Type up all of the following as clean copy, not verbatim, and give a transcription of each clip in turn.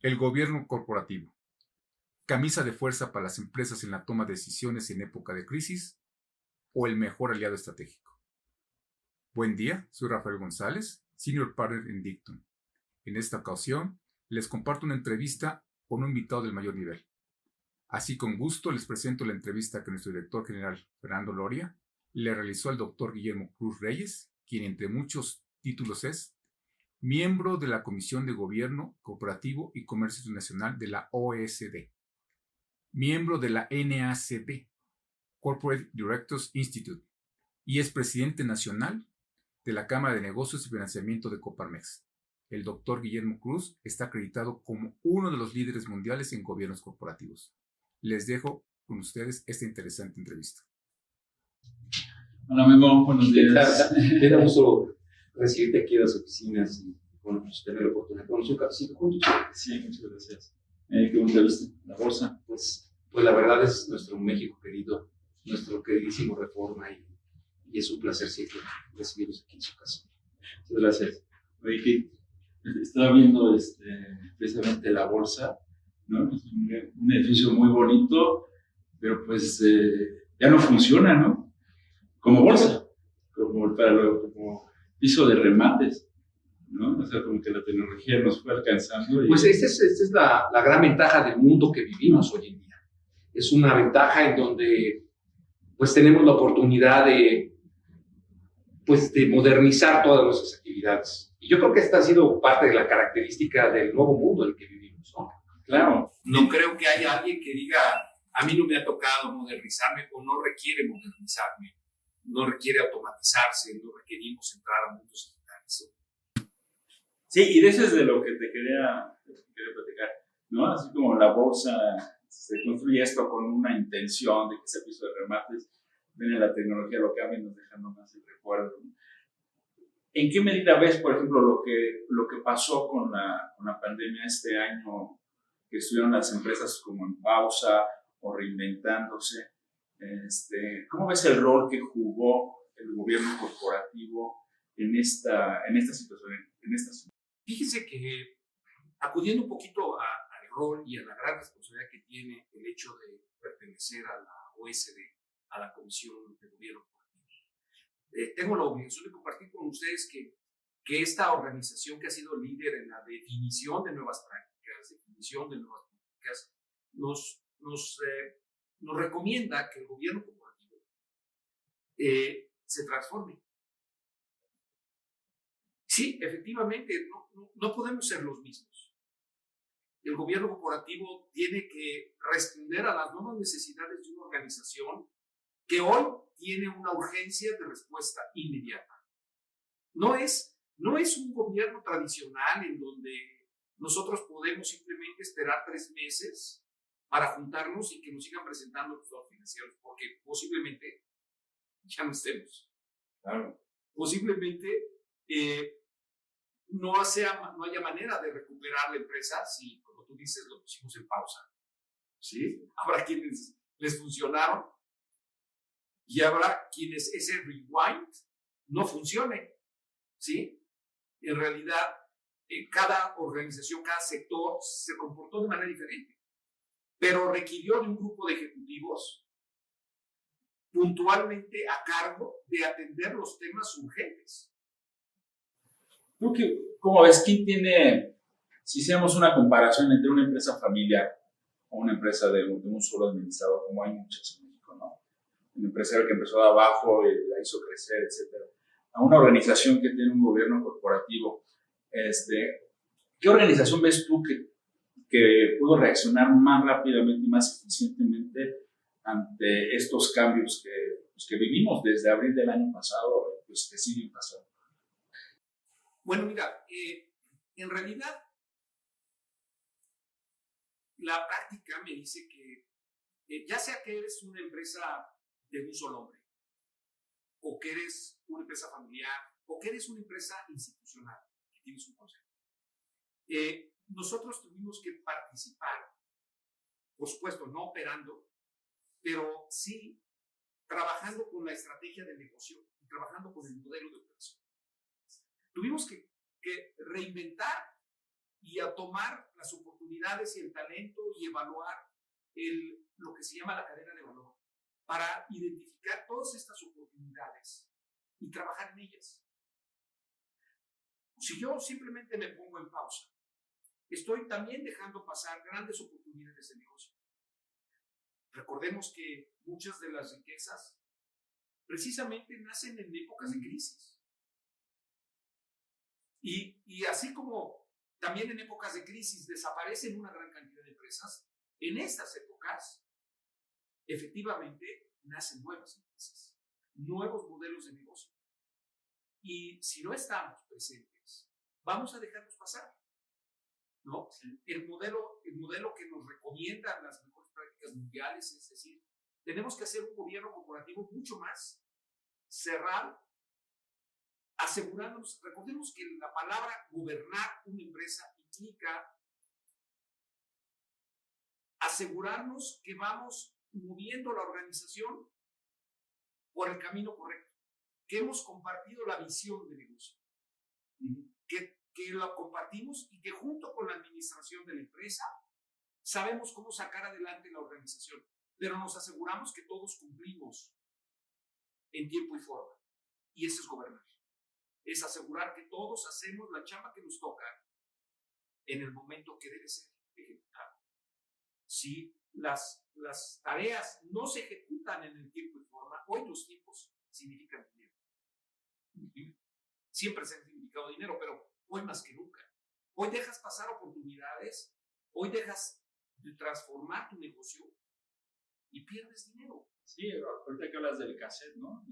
El gobierno corporativo. ¿Camisa de fuerza para las empresas en la toma de decisiones en época de crisis o el mejor aliado estratégico? Buen día, soy Rafael González, Senior Partner en Dictum. En esta ocasión, les comparto una entrevista con un invitado del mayor nivel. Así con gusto les presento la entrevista que nuestro director general, Fernando Loria, le realizó al doctor Guillermo Cruz Reyes, quien entre muchos títulos es miembro de la Comisión de Gobierno Cooperativo y Comercio Internacional de la OECD, miembro de la NACD, Corporate Directors Institute, y es presidente nacional de la Cámara de Negocios y Financiamiento de Coparmex. El doctor Guillermo Cruz está acreditado como uno de los líderes mundiales en gobiernos corporativos. Les dejo con ustedes esta interesante entrevista. Hola Memo, buenos días. Me da gusto recibirte aquí en las oficinas y bueno, pues, tener la oportunidad de conocer un cafecito juntos. Sí, muchas gracias. ¿Qué te viste? ¿La bolsa? Pues la verdad es nuestro México querido, nuestro queridísimo Reforma y es un placer siempre recibirlos aquí en su casa. Muchas gracias. Oye, que estaba viendo precisamente la bolsa, ¿no? Es un edificio muy bonito, pero pues ya no funciona, ¿no? Como bolsa, como piso de remates, ¿no? O sea, como que la tecnología nos fue alcanzando. Pues esta es la gran ventaja del mundo que vivimos hoy en día. Es una ventaja en donde pues tenemos la oportunidad de modernizar todas nuestras actividades. Y yo creo que esta ha sido parte de la característica del nuevo mundo en el que vivimos, ¿no? Claro. No creo que haya alguien que diga, a mí no me ha tocado modernizarme o no requiere modernizarme, no requiere automatizarse, no requerimos entrar a mundos digitales. Sí, y de eso es de lo que te quería platicar, ¿no? Así como la bolsa se construye esto con una intención de que sea piso de remates, viene la tecnología, lo cambia y nos deja nomás el recuerdo, ¿no? ¿En qué medida ves, por ejemplo, lo que pasó con la pandemia este año, que estuvieron las empresas como en pausa o reinventándose? ¿Cómo ves el rol que jugó el gobierno corporativo en esta situación? Fíjense que, acudiendo un poquito al rol y a la gran responsabilidad que tiene el hecho de pertenecer a la OECD, a la Comisión de Gobierno Corporativo, tengo la obligación de compartir con ustedes que esta organización que ha sido líder en la definición de nuevas prácticas, definición de nuevas políticas, nos recomienda que el gobierno corporativo se transforme. Sí, efectivamente, no podemos ser los mismos. El gobierno corporativo tiene que responder a las nuevas necesidades de una organización que hoy tiene una urgencia de respuesta inmediata. No es un gobierno tradicional en donde nosotros podemos simplemente esperar 3 meses para juntarnos y que nos sigan presentando los estados financieros, porque posiblemente ya no estemos. Claro. Posiblemente no haya manera de recuperar la empresa si, como tú dices, lo pusimos en pausa. ¿Sí? Habrá quienes les funcionaron y habrá quienes ese rewind no funcione. ¿Sí? En realidad, cada organización, cada sector se comportó de manera diferente, pero requirió de un grupo de ejecutivos puntualmente a cargo de atender los temas urgentes. ¿Tú cómo ves? ¿Quién tiene, si hiciéramos una comparación entre una empresa familiar o una empresa de un solo administrador, como hay muchas en México, ¿no? Un empresario que empezó de abajo y la hizo crecer, etcétera, a una organización que tiene un gobierno corporativo, ¿qué organización ves tú que pudo reaccionar más rápidamente y más eficientemente ante estos cambios que vivimos desde abril del año pasado, pues que siguen pasando? Bueno, mira, en realidad la práctica me dice que ya sea que eres una empresa de un solo hombre, o que eres una empresa familiar, o que eres una empresa institucional, que tienes un consejo, nosotros tuvimos que participar, por supuesto, no operando, pero sí trabajando con la estrategia de negocio y trabajando con el modelo de operación. Tuvimos que reinventar y a tomar las oportunidades y el talento y evaluar lo que se llama la cadena de valor para identificar todas estas oportunidades y trabajar en ellas. Si yo simplemente me pongo en pausa, estoy también dejando pasar grandes oportunidades de negocio. Recordemos que muchas de las riquezas precisamente nacen en épocas de crisis. Y así como también en épocas de crisis desaparecen una gran cantidad de empresas, en estas épocas efectivamente nacen nuevas empresas, nuevos modelos de negocio. Y si no estamos presentes, vamos a dejarlos pasar, ¿no? El modelo que nos recomiendan las mejores prácticas mundiales, es decir, tenemos que hacer un gobierno corporativo mucho más cerrado, asegurándonos. Recordemos que la palabra gobernar una empresa implica asegurarnos que vamos moviendo la organización por el camino correcto, que hemos compartido la visión de negocio, que la compartimos y que junto con la administración de la empresa sabemos cómo sacar adelante la organización, pero nos aseguramos que todos cumplimos en tiempo y forma. Y eso es gobernar. Es asegurar que todos hacemos la chamba que nos toca en el momento que debe ser ejecutada. Si las tareas no se ejecutan en el tiempo y forma, hoy los tiempos significan dinero. Siempre se ha significado dinero, pero hoy más que nunca. Hoy dejas pasar oportunidades, hoy dejas de transformar tu negocio y pierdes dinero. Sí, ahorita que hablas del cassette, ¿no?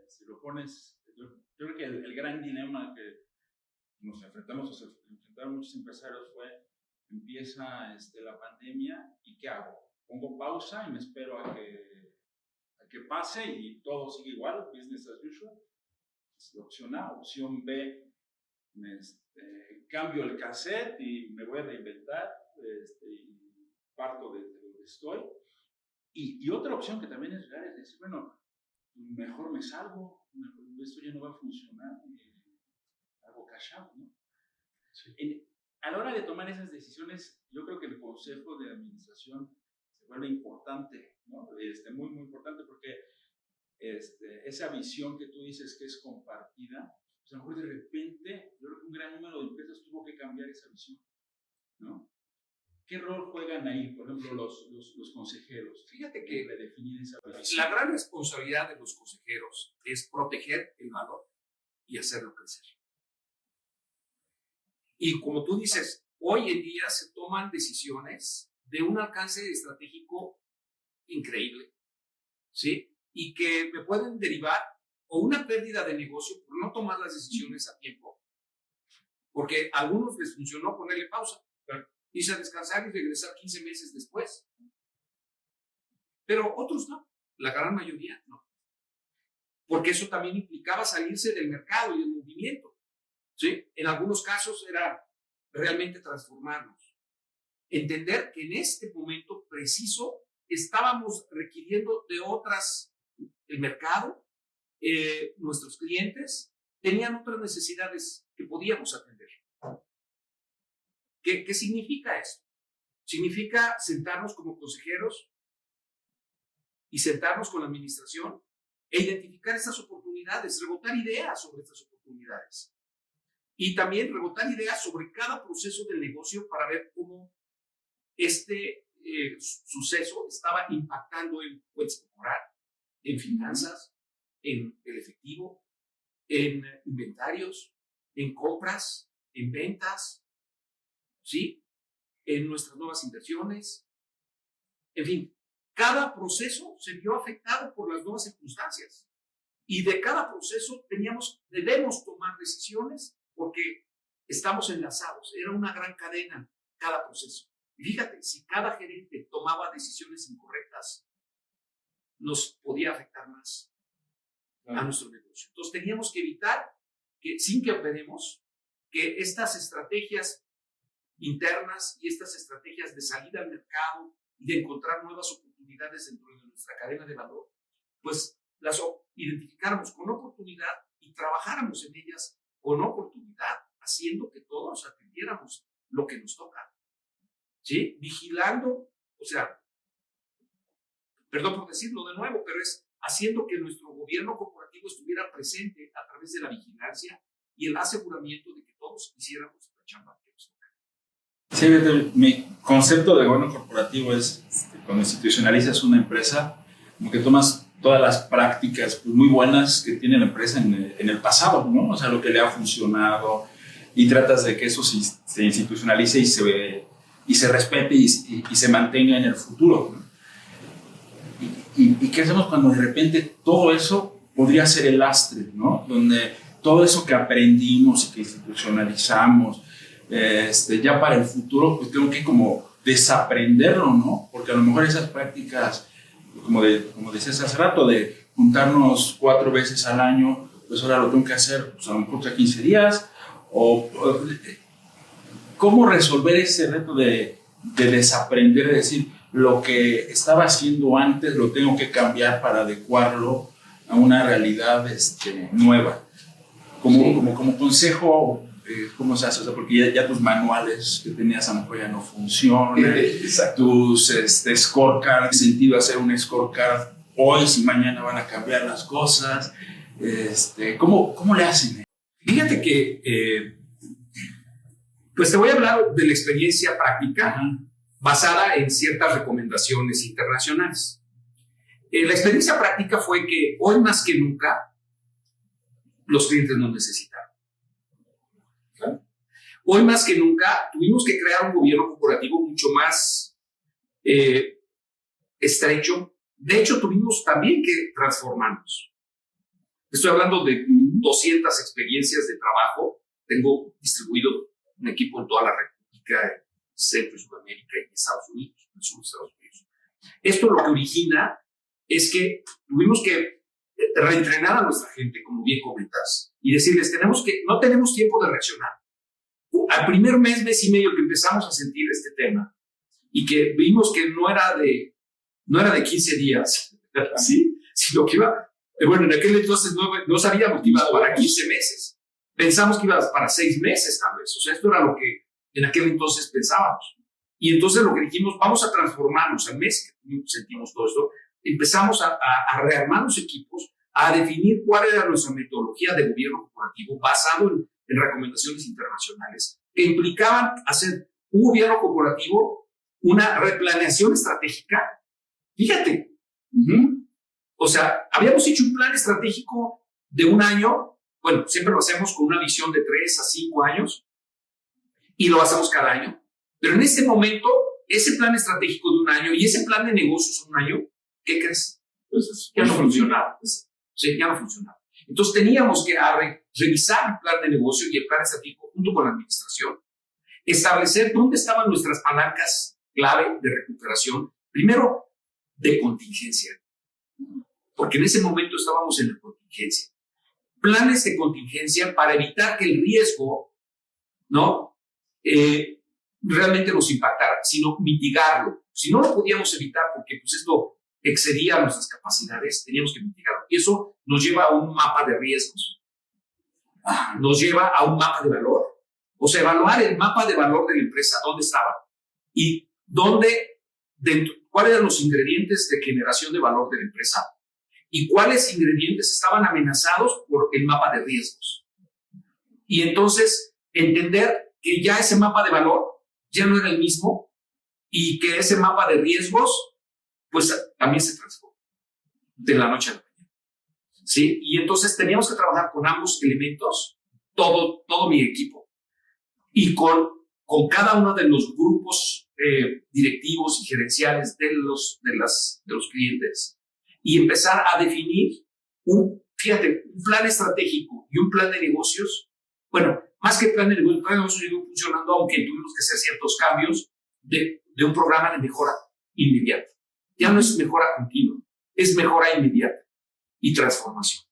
Si lo pones, yo creo que el gran dilema que nos enfrentaron muchos empresarios fue, empieza la pandemia y ¿qué hago? Pongo pausa y me espero a que pase y todo sigue igual, business as usual. Es la opción A. Opción B, cambio el cassette y me voy a reinventar y parto desde donde estoy. Y otra opción que también es real es decir, bueno, mejor me salgo, esto ya no va a funcionar, hago cash out, ¿no? Sí. A la hora de tomar esas decisiones, yo creo que el consejo de administración se vuelve importante, ¿no? Muy, muy importante porque esa visión que tú dices que es compartida, pues a lo mejor de repente, yo creo que un gran número de empresas tuvo que cambiar esa visión, ¿no? ¿Qué rol juegan ahí, por ejemplo, los consejeros? Fíjate que redefinir esa visión. La gran responsabilidad de los consejeros es proteger el valor y hacerlo crecer. Y como tú dices, hoy en día se toman decisiones de un alcance estratégico increíble, ¿sí? Y que me pueden derivar o una pérdida de negocio por no tomar las decisiones a tiempo, porque a algunos les funcionó ponerle pausa, irse a descansar y regresar 15 meses después. Pero otros no, la gran mayoría no. Porque eso también implicaba salirse del mercado y del movimiento, ¿sí? En algunos casos era realmente transformarnos. Entender que en este momento preciso estábamos requiriendo de otras, el mercado, nuestros clientes tenían otras necesidades que podíamos atender. ¿Qué significa esto? Significa sentarnos como consejeros y sentarnos con la administración e identificar estas oportunidades, rebotar ideas sobre estas oportunidades. Y también rebotar ideas sobre cada proceso del negocio para ver cómo este suceso estaba impactando en cuentas corporales, en finanzas, en el efectivo, en inventarios, en compras, en ventas, ¿sí? En nuestras nuevas inversiones. En fin, cada proceso se vio afectado por las nuevas circunstancias. Y de cada proceso debemos tomar decisiones porque estamos enlazados. Era una gran cadena cada proceso. Y fíjate, si cada gerente tomaba decisiones incorrectas, nos podía afectar más a nuestro negocio. Entonces teníamos que evitar que, sin que operemos, que estas estrategias internas y estas estrategias de salida al mercado y de encontrar nuevas oportunidades dentro de nuestra cadena de valor, pues las identificáramos con oportunidad y trabajáramos en ellas con oportunidad, haciendo que todos atendiéramos lo que nos toca, ¿sí? Vigilando, o sea, perdón por decirlo de nuevo, pero es haciendo que nuestro gobierno corporativo estuviera presente a través de la vigilancia y el aseguramiento de que todos hiciéramos la chamba que nos toca. Sí, mi concepto de gobierno corporativo es cuando institucionalizas una empresa, como que tomas todas las prácticas pues, muy buenas que tiene la empresa en el pasado, ¿no? O sea, lo que le ha funcionado y tratas de que eso se institucionalice y se respete y se mantenga en el futuro, ¿no? ¿Y qué hacemos cuando de repente todo eso podría ser el lastre, ¿no? Donde todo eso que aprendimos y que institucionalizamos, ya para el futuro, pues tengo que como desaprenderlo, ¿no? Porque a lo mejor esas prácticas, como decías hace rato, de juntarnos 4 veces al año, pues ahora lo tengo que hacer, pues a lo mejor cada 15 días, ¿cómo resolver ese reto de desaprender, de decir, lo que estaba haciendo antes lo tengo que cambiar para adecuarlo a una realidad nueva? Como consejo, ¿cómo se hace? O sea, porque ya tus manuales que tenías a lo mejor ya no funcionan, tus scorecard, en sentido de hacer un scorecard hoy, si mañana van a cambiar las cosas, ¿cómo le hacen? Fíjate que, pues te voy a hablar de la experiencia práctica basada en ciertas recomendaciones internacionales. La experiencia práctica fue que hoy más que nunca los clientes nos necesitaron. ¿Claro? Hoy más que nunca tuvimos que crear un gobierno corporativo mucho más estrecho. De hecho, tuvimos también que transformarnos. Estoy hablando de 200 experiencias de trabajo. Tengo distribuido un equipo en toda la República, Centro y Sudamérica y Estados Unidos, en el sur de Estados Unidos. Esto lo que origina es que tuvimos que reentrenar a nuestra gente, como bien comentas, y decirles, no tenemos tiempo de reaccionar. Al primer mes y medio que empezamos a sentir este tema y que vimos que no era de 15 días, ¿sí? Sino que iba, bueno, en aquel entonces no sabíamos que iba para 15 meses. Pensamos que iba para 6 meses tal vez. O sea, esto era lo que en aquel entonces pensábamos. Y entonces lo que dijimos, vamos a transformarnos. Al mes que sentimos todo esto, empezamos a rearmar los equipos, a definir cuál era nuestra metodología de gobierno corporativo basado en recomendaciones internacionales que implicaban hacer un gobierno corporativo, una replaneación estratégica. Fíjate, o sea, habíamos hecho un plan estratégico de 1 año. Bueno, siempre lo hacemos con una visión de 3 a 5 años y lo hacemos cada año. Pero en este momento, ese plan estratégico de 1 año y ese plan de negocios de 1 año, ¿qué crees? Pues ya no funcionaba. Sí, ya no funcionaba. Entonces teníamos que revisar el plan de negocio y el plan estratégico junto con la administración, establecer dónde estaban nuestras palancas clave de recuperación, primero de contingencia, porque en ese momento estábamos en la contingencia. Planes de contingencia para evitar que el riesgo, ¿no? Realmente nos impactara, sino mitigarlo. Si no lo podíamos evitar porque pues esto excedía nuestras capacidades, teníamos que mitigarlo. Y eso nos lleva a un mapa de riesgos, nos lleva a un mapa de valor. O sea, evaluar el mapa de valor de la empresa, dónde estaba y cuáles eran los ingredientes de generación de valor de la empresa y cuáles ingredientes estaban amenazados por el mapa de riesgos. Y entonces entender que ya ese mapa de valor ya no era el mismo y que ese mapa de riesgos pues también se transformó de la noche a la mañana, ¿sí? Y entonces teníamos que trabajar con ambos elementos, todo mi equipo, y con cada uno de los grupos directivos y gerenciales de los clientes, y empezar a definir un plan estratégico y un plan de negocios. Bueno, más que plan de negocios, el plan de negocios siguió funcionando, aunque tuvimos que hacer ciertos cambios de un programa de mejora inmediata. Ya no es mejora continua, es mejora inmediata y transformación,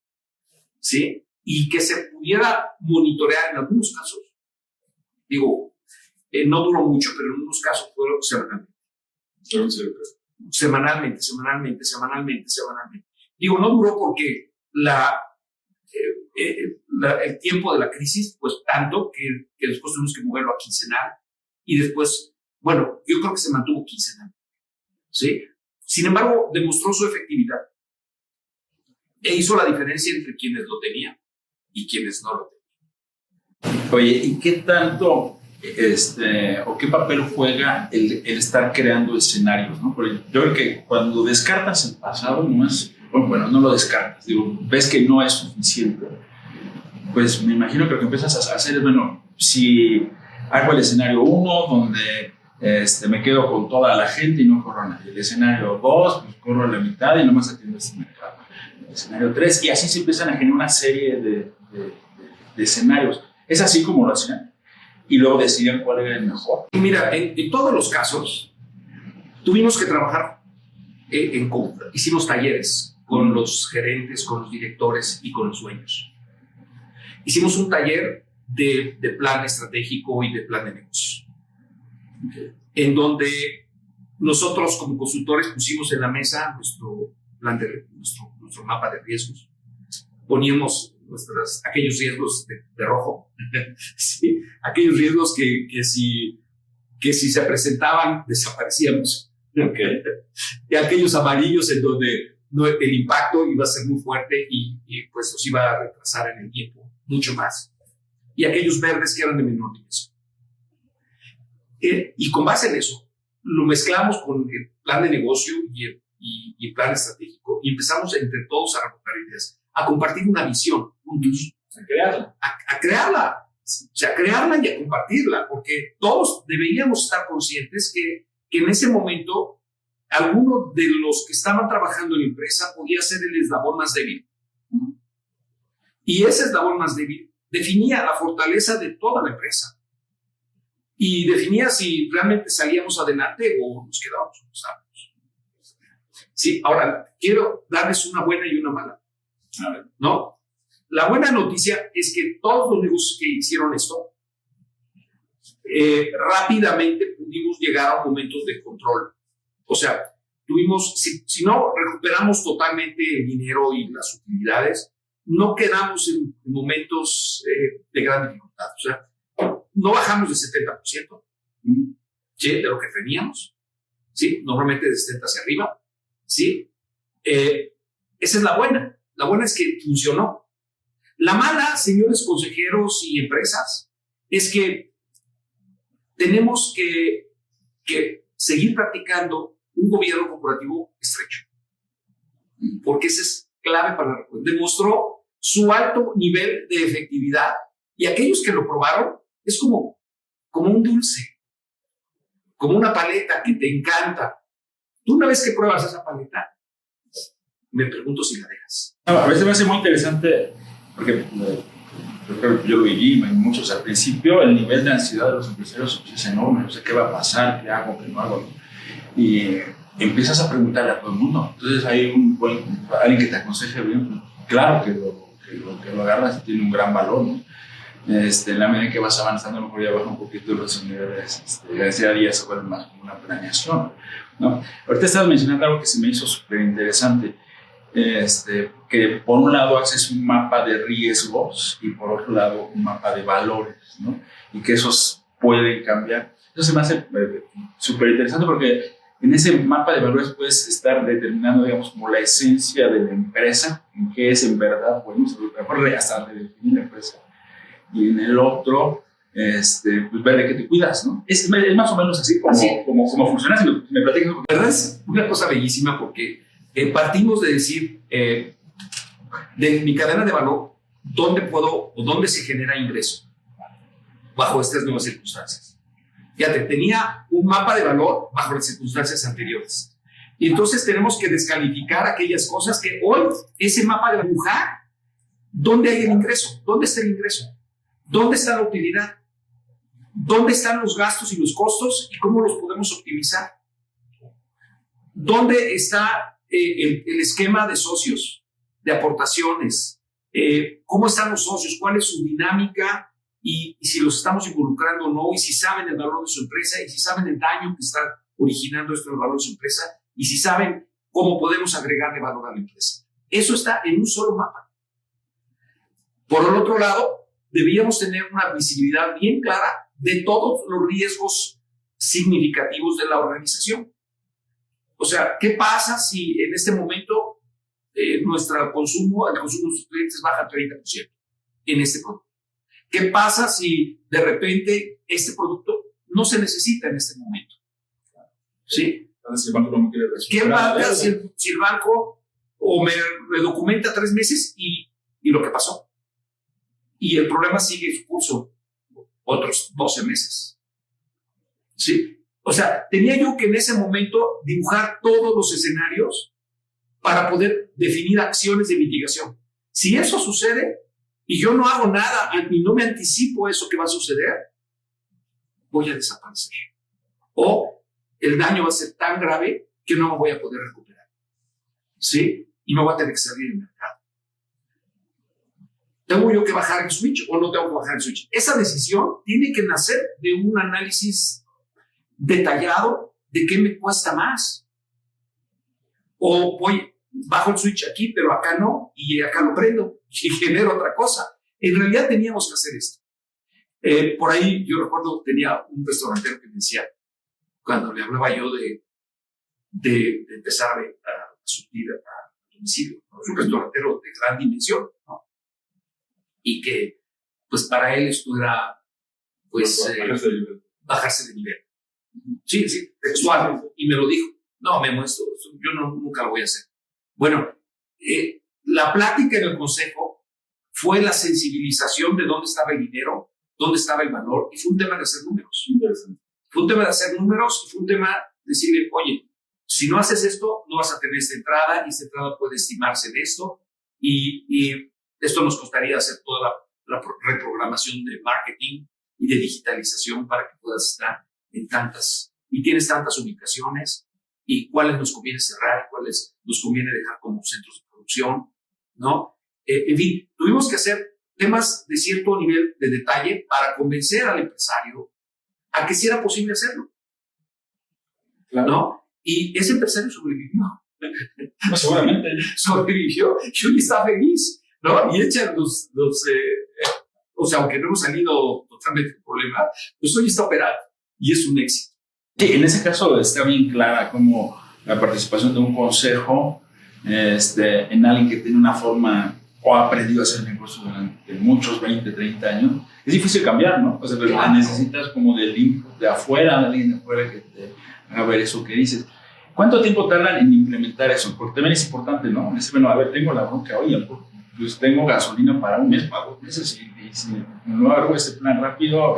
¿sí? Y que se pudiera monitorear en algunos casos. Digo, no duró mucho, pero en algunos casos fueron semanalmente. Semanalmente. Digo, no duró porque el tiempo de la crisis, pues tanto que después tuvimos que moverlo a quincenal y después, bueno, yo creo que se mantuvo quincenal, ¿sí? Sin embargo, demostró su efectividad e hizo la diferencia entre quienes lo tenían y quienes no lo tenían. Oye, ¿y qué tanto, o qué papel juega el estar creando escenarios, ¿no? Porque yo creo que cuando descartas el pasado, no es, bueno, no lo descartas, digo, ves que no es suficiente, pues me imagino que lo que empiezas a hacer es, bueno, si hago el escenario 1, donde me quedo con toda la gente y no corro a nadie. El escenario 2, pues corro a la mitad y nomás atiendo este mercado. El escenario 3, y así se empiezan a generar una serie de escenarios. Es así como lo hacían. Y luego decidían cuál era el mejor. Mira, en todos los casos, tuvimos que trabajar en conjunto. Hicimos talleres con los gerentes, con los directores y con los dueños. Hicimos un taller de plan estratégico y de plan de negocio, en donde nosotros como consultores pusimos en la mesa nuestro plan nuestro mapa de riesgos. Poníamos aquellos riesgos de rojo, ¿sí? Aquellos riesgos que si se presentaban desaparecíamos. Okay. Y aquellos amarillos en donde el impacto iba a ser muy fuerte y pues nos iba a retrasar en el tiempo mucho más. Y aquellos verdes que eran de menor dimensión. Y con base en eso, lo mezclamos con el plan de negocio y el plan estratégico y empezamos entre todos a rebotar ideas, a compartir una visión juntos, A crearla. a crearla, o sea, a crearla y a compartirla, porque todos deberíamos estar conscientes que en ese momento alguno de los que estaban trabajando en la empresa podía ser el eslabón más débil. Y ese eslabón más débil definía la fortaleza de toda la empresa. Y definía si realmente salíamos adelante o nos quedábamos como estábamos. Sí, ahora, quiero darles una buena y una mala. ¿No? La buena noticia es que todos los negocios que hicieron esto, rápidamente pudimos llegar a momentos de control. O sea, tuvimos, si no recuperamos totalmente el dinero y las utilidades, no quedamos en momentos de gran dificultad. O sea, no bajamos del 70%, ¿sí? De lo que teníamos, ¿sí? Normalmente de 70 hacia arriba, ¿sí? Esa es la buena. La buena es que funcionó. La mala, señores consejeros y empresas, es que tenemos que seguir practicando un gobierno corporativo estrecho, porque ese es clave para la recuperación. Demostró su alto nivel de efectividad y aquellos que lo probaron es como un dulce, como una paleta que te encanta. Tú una vez que pruebas esa paleta, me pregunto si la dejas. A veces me hace muy interesante, porque yo lo viví muchos al principio, el nivel de ansiedad de los empresarios es enorme. No sé qué va a pasar, qué hago, qué no hago. Y empiezas a preguntarle a todo el mundo. Entonces hay alguien que te aconseje bien. Claro que lo agarras y tiene un gran valor, ¿no? En la medida en que vas avanzando, a lo mejor ya baja un poquito los niveles de ansiedad y eso vuelve más como una planeación, ¿no? Ahorita estabas mencionando algo que se me hizo súper interesante. Que por un lado haces un mapa de riesgos y por otro lado un mapa de valores, ¿no? Y que esos pueden cambiar. Eso se me hace súper interesante porque en ese mapa de valores puedes estar determinando, digamos, como la esencia de la empresa, en qué es en verdad, bueno, hasta definir la empresa. Y en el otro, pues ver de qué te cuidas, ¿no? Es más o menos así como funciona. Si me platicas. La verdad es una cosa bellísima porque partimos de decir, de mi cadena de valor, ¿dónde puedo o dónde se genera ingreso bajo estas nuevas circunstancias? Fíjate, tenía un mapa de valor bajo las circunstancias anteriores. Y entonces tenemos que descalificar aquellas cosas que hoy ese mapa de dibujar, ¿dónde hay el ingreso? ¿Dónde está el ingreso? ¿Dónde está la utilidad? ¿Dónde están los gastos y los costos y cómo los podemos optimizar? ¿Dónde está el esquema de socios, de aportaciones? ¿Cómo están los socios? ¿Cuál es su dinámica? Y si los estamos involucrando o no, y si saben el valor de su empresa, y si saben el daño que está originando esto en el valor de su empresa, y si saben cómo podemos agregarle valor a la empresa. Eso está en un solo mapa. Por el otro lado, deberíamos tener una visibilidad bien clara de todos los riesgos significativos de la organización. O sea, ¿qué pasa si en este momento el consumo de nuestros clientes baja 30% en este producto? ¿Qué pasa si de repente este producto no se necesita en este momento? ¿Sí? Entonces, el banco no me quiere ¿Qué pasa si el banco o me documenta 3 meses y lo que pasó? Y el problema sigue su curso otros 12 meses. ¿Sí? O sea, tenía yo que en ese momento dibujar todos los escenarios para poder definir acciones de mitigación. Si eso sucede y yo no hago nada y no me anticipo eso que va a suceder, voy a desaparecer. O el daño va a ser tan grave que no me voy a poder recuperar. ¿Sí? Y me voy a tener que salir del mercado. ¿Tengo yo que bajar el switch o no tengo que bajar el switch? Esa decisión tiene que nacer de un análisis detallado de qué me cuesta más. O bajo el switch aquí, pero acá no, y acá lo prendo y genero otra cosa. En realidad teníamos que hacer esto. Por ahí yo recuerdo, tenía un restaurantero que me decía, cuando le hablaba yo de empezar a surtir a domicilio, ¿no? Es un restaurantero de gran dimensión, ¿no? Y que, pues para él esto era, pues, bajarse de nivel. Sí, textual. Y me lo dijo. No, Memo, esto yo nunca lo voy a hacer. Bueno, la plática en el consejo fue la sensibilización de dónde estaba el dinero, dónde estaba el valor, y fue un tema de hacer números. Interesante. Fue un tema de hacer números, y fue un tema de decirle, oye, si no haces esto, no vas a tener esta entrada, y esta entrada puede estimarse en esto, y esto nos costaría hacer toda la reprogramación de marketing y de digitalización para que puedas estar en tantas, y tienes tantas ubicaciones, y cuáles nos conviene cerrar, y cuáles nos conviene dejar como centros de producción, ¿no? En fin, tuvimos que hacer temas de cierto nivel de detalle para convencer al empresario a que sí era posible hacerlo, claro, ¿no? Y ese empresario sobrevivió. No, seguramente. Sobrevivió, yo ya estaba feliz, ¿no? Y echan o sea, aunque no hemos salido totalmente del problema, pues hoy está operado y es un éxito. Sí, en ese caso está bien clara como la participación de un consejo en alguien que tiene una forma o ha aprendido a hacer negocio durante muchos 20, 30 años. Es difícil cambiar, ¿no? O sea, pero claro, necesitas como del input de afuera, de alguien de afuera que te haga ver eso que dices. ¿Cuánto tiempo tardan en implementar eso? Porque también es importante, ¿no? Es, bueno, a ver, tengo la bronca hoy, pues tengo gasolina para un mes, para 2 meses, y si no hago ese plan rápido...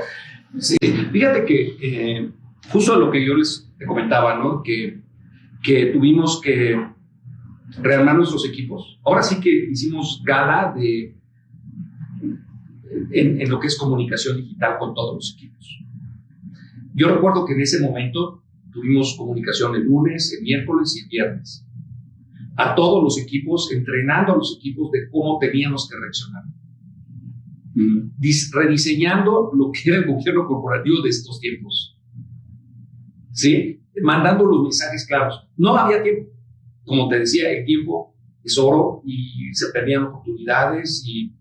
Sí, fíjate que justo lo que yo te comentaba, ¿no? Que tuvimos que rearmar nuestros equipos. Ahora sí que hicimos gala en lo que es comunicación digital con todos los equipos. Yo recuerdo que en ese momento tuvimos comunicación el lunes, el miércoles y el viernes. A todos los equipos, entrenando a los equipos de cómo teníamos que reaccionar. Rediseñando lo que era el gobierno corporativo de estos tiempos. ¿Sí? Mandando los mensajes claros. No había tiempo. Como te decía, el tiempo es oro y se perdían oportunidades y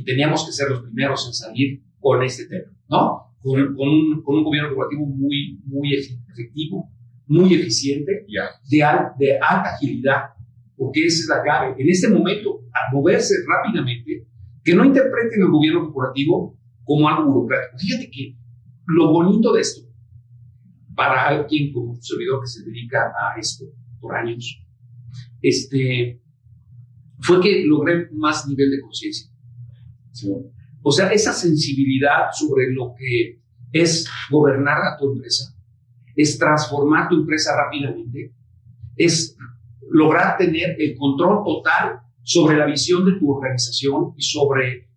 teníamos que ser los primeros en salir con este tema, ¿no? Con un gobierno corporativo muy, muy efectivo, muy eficiente, de alta agilidad, porque esa es la clave. En este momento, a moverse rápidamente, que no interpreten el gobierno corporativo como algo burocrático. Fíjate que lo bonito de esto, para alguien como un servidor que se dedica a esto por años, fue que logré más nivel de conciencia. ¿Sí? O sea, esa sensibilidad sobre lo que es gobernar a tu empresa, es transformar tu empresa rápidamente, es lograr tener el control total sobre la visión de tu organización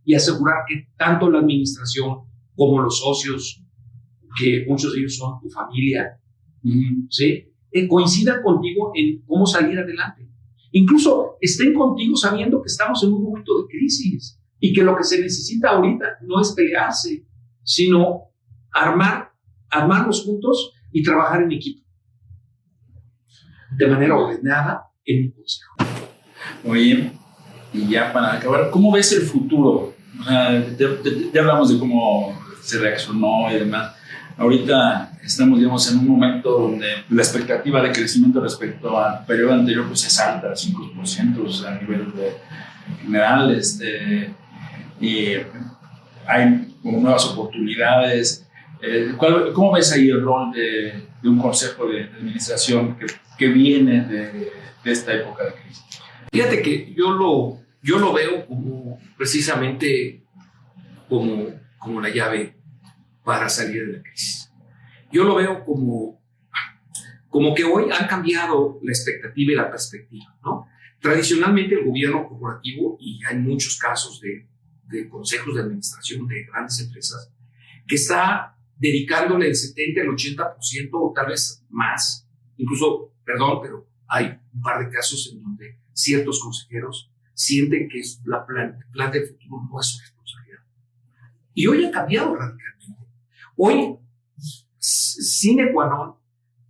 y asegurar que tanto la administración como los socios, que muchos de ellos son tu familia, ¿sí? Coincidan contigo en cómo salir adelante. Incluso estén contigo sabiendo que estamos en un momento de crisis y que lo que se necesita ahorita no es pelearse, sino armarnos juntos y trabajar en equipo. De manera ordenada en un consejo. Oye, y ya para acabar, ¿cómo ves el futuro? Ya hablamos de cómo se reaccionó y demás. Ahorita estamos, digamos, en un momento donde la expectativa de crecimiento respecto al periodo anterior pues es alta, 5% o sea, a nivel general, y hay como nuevas oportunidades. ¿Cómo ves ahí el rol de un consejo de administración que viene de esta época de crisis? Fíjate que yo lo veo como precisamente como la llave para salir de la crisis. Yo lo veo como que hoy han cambiado la expectativa y la perspectiva, ¿no? Tradicionalmente el gobierno corporativo, y hay muchos casos de consejos de administración de grandes empresas, que está dedicándole el 70, el 80% o tal vez más, incluso, perdón, pero hay un par de casos en donde ciertos consejeros sienten que el plan de futuro no es su responsabilidad. Y hoy ha cambiado radicalmente. Hoy, sine qua non,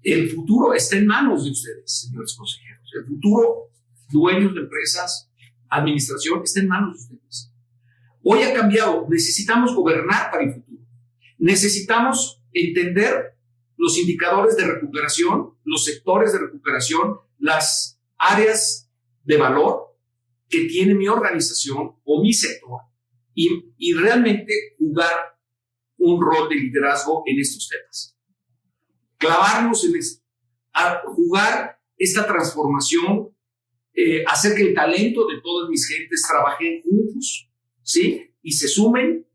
el futuro está en manos de ustedes, señores consejeros. El futuro, dueños de empresas, administración, está en manos de ustedes. Hoy ha cambiado. Necesitamos gobernar para el futuro. Necesitamos entender los indicadores de recuperación, los sectores de recuperación, las áreas de valor que tiene mi organización o mi sector y realmente jugar un rol de liderazgo en estos temas. Clavarnos en esto, a jugar esta transformación, hacer que el talento de todas mis gentes trabajen juntos, ¿sí? Y se sumen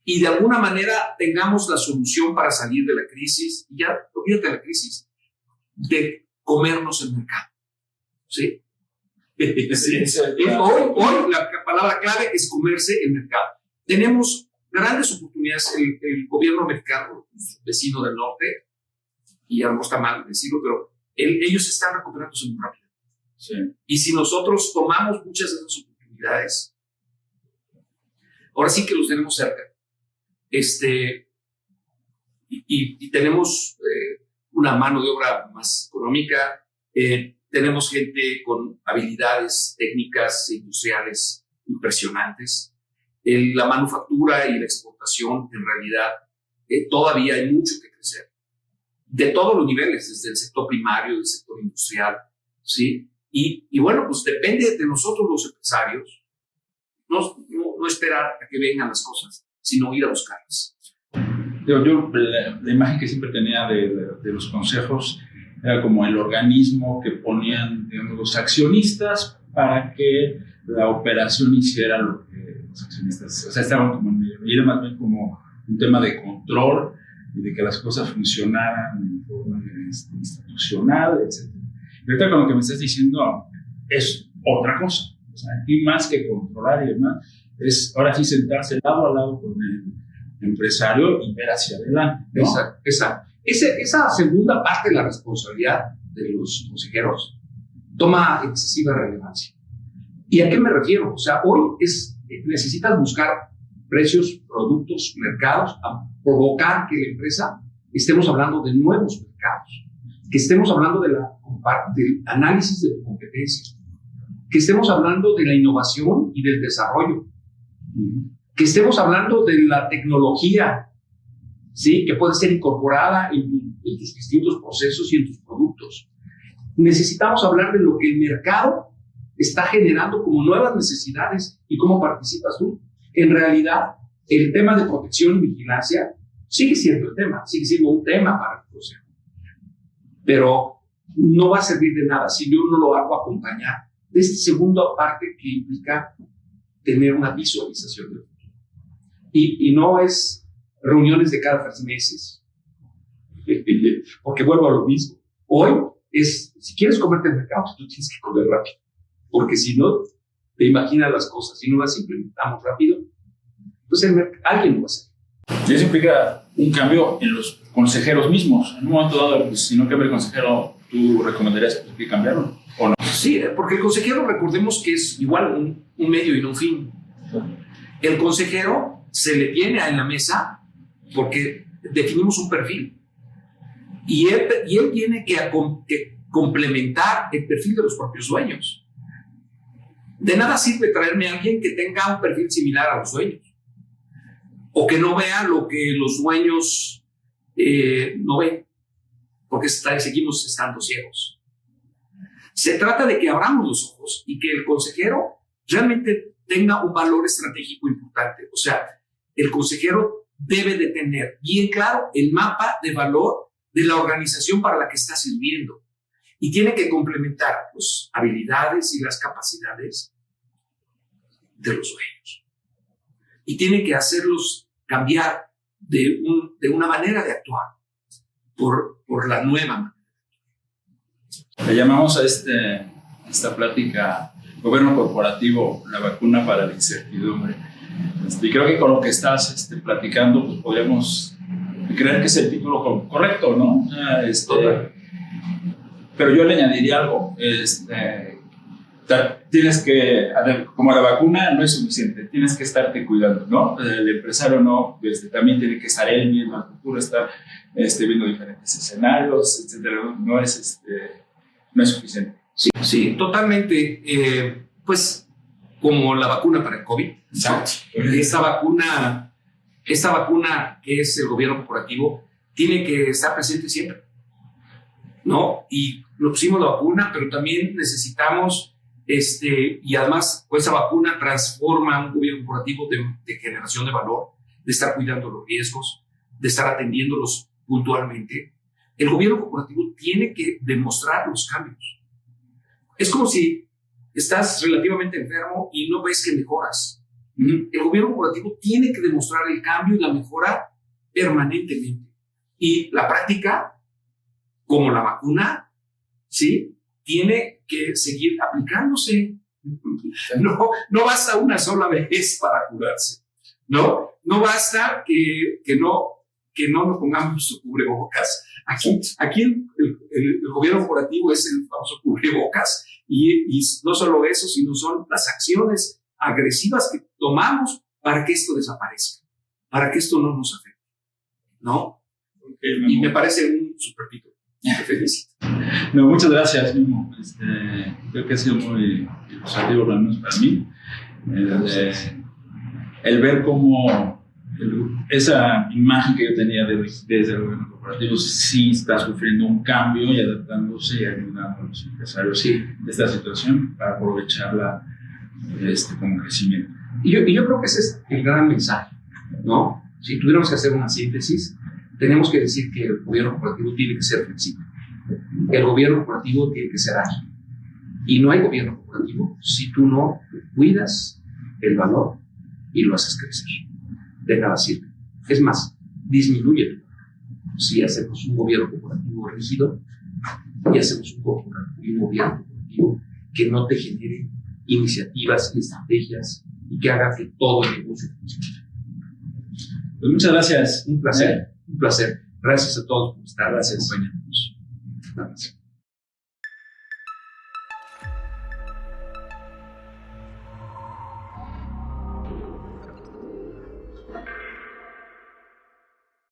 y de alguna manera tengamos la solución para salir de la crisis, y ya olvídate de la crisis, de comernos el mercado, ¿sí? Hoy la palabra clave es comerse el mercado. Tenemos grandes oportunidades. El gobierno americano, vecino del norte, y a lo mejor está mal decirlo, pero ellos están recuperándose muy rápido. Sí. Y si nosotros tomamos muchas de esas oportunidades, ahora sí que los tenemos cerca. Y tenemos una mano de obra más económica, tenemos gente con habilidades técnicas e industriales impresionantes. La manufactura y la exportación, en realidad, todavía hay mucho que crecer. De todos los niveles, desde el sector primario, del sector industrial, ¿sí? Y bueno, pues depende de nosotros los empresarios, no esperar a que vengan las cosas, sino ir a buscarlas. Yo la imagen que siempre tenía de los consejos era como el organismo que ponían, digamos, los accionistas para que la operación hiciera lo que los accionistas, o sea, estaban como en medio, y era más bien como un tema de control y de que las cosas funcionaran en forma institucional, etc. Y ahorita con lo que me estás diciendo es otra cosa. O sea, aquí más que controlar y demás, es ahora sí sentarse lado a lado con el empresario y ver hacia adelante, ¿no? Exacto. Esa segunda parte de la responsabilidad de los consejeros toma excesiva relevancia. ¿Y a qué me refiero? O sea, hoy necesitas buscar precios, productos, mercados, a provocar que la empresa, estemos hablando de nuevos mercados, que estemos hablando del análisis de tu competencia, que estemos hablando de la innovación y del desarrollo, que estemos hablando de la tecnología, ¿sí? Que puede ser incorporada en tus distintos procesos y en tus productos. Necesitamos hablar de lo que el mercado está generando como nuevas necesidades y cómo participas tú. En realidad, el tema de protección y vigilancia sigue siendo un tema para el consejo. Pero no va a servir de nada si yo no lo hago acompañar de esta segunda parte que implica tener una visualización del futuro. Y no es reuniones de cada 3 meses, porque vuelvo a lo mismo. Hoy si quieres comerte el mercado, tú tienes que comer rápido, porque si no, te imaginas las cosas, si no las implementamos rápido, pues alguien lo va a hacer. Y eso implica un cambio en los consejeros mismos. En un momento dado, pues, si no cambia el consejero, ¿tú recomendarías que cambiarlo o no? Sí, porque el consejero, recordemos que es igual un medio y no un fin. El consejero se le tiene en la mesa porque definimos un perfil. Y él tiene que complementar el perfil de los propios dueños. De nada sirve traerme a alguien que tenga un perfil similar a los dueños, o que no vea lo que los dueños no ven, porque seguimos estando ciegos. Se trata de que abramos los ojos y que el consejero realmente tenga un valor estratégico importante. O sea, el consejero debe de tener bien claro el mapa de valor de la organización para la que está sirviendo y tiene que complementar las habilidades y las capacidades de los dueños y tiene que hacerlos cambiar de una manera de actuar por la nueva manera. Le llamamos a esta plática gobierno corporativo, la vacuna para la incertidumbre. Y creo que con lo que estás platicando, pues podríamos creer que es el título correcto, ¿no? Pero yo le añadiría algo. Tienes que, como la vacuna no es suficiente, tienes que estarte cuidando, ¿no? El empresario no, también tiene que estar él viendo el futuro, estar viendo diferentes escenarios, etcétera. No es suficiente. Sí, totalmente. Pues como la vacuna para el COVID. Exacto. Esta vacuna que es el gobierno corporativo tiene que estar presente siempre, ¿no? Y nos pusimos la vacuna, pero también necesitamos, y además pues, esa vacuna transforma un gobierno corporativo de generación de valor, de estar cuidando los riesgos, de estar atendiéndolos puntualmente. El gobierno corporativo tiene que demostrar los cambios. Es como si estás relativamente enfermo y no ves que mejoras. El gobierno corporativo tiene que demostrar el cambio y la mejora permanentemente. Y la práctica, como la vacuna, ¿sí? Tiene que seguir aplicándose. No basta una sola vez para curarse, ¿no? No basta que no nos pongamos nuestro cubrebocas. Aquí el gobierno corporativo es el famoso cubrebocas y no solo eso, sino son las acciones agresivas que tomamos para que esto desaparezca, para que esto no nos afecte, ¿no? Y me parece un súper título. Te felicito. No, muchas gracias, Memo. Creo que ha sido muy ilustrativo, al menos para mí, el ver cómo esa imagen que yo tenía desde el gobierno corporativo sí está sufriendo un cambio y adaptándose y ayudando a los empresarios de esta situación para aprovecharla como crecimiento. Y yo creo que ese es el gran mensaje, ¿no? Si tuviéramos que hacer una síntesis, tenemos que decir que el gobierno corporativo tiene que ser flexible. El gobierno corporativo tiene que ser ágil. Y no hay gobierno corporativo si tú no cuidas el valor y lo haces crecer. De nada sirve. Es más, disminuye si hacemos un gobierno corporativo rígido y hacemos un gobierno corporativo que no te genere iniciativas y estrategias y que haga que todo el negocio funcione. Pues muchas gracias. Un placer. Un placer. Gracias a todos por estar acompañándonos. Nada más.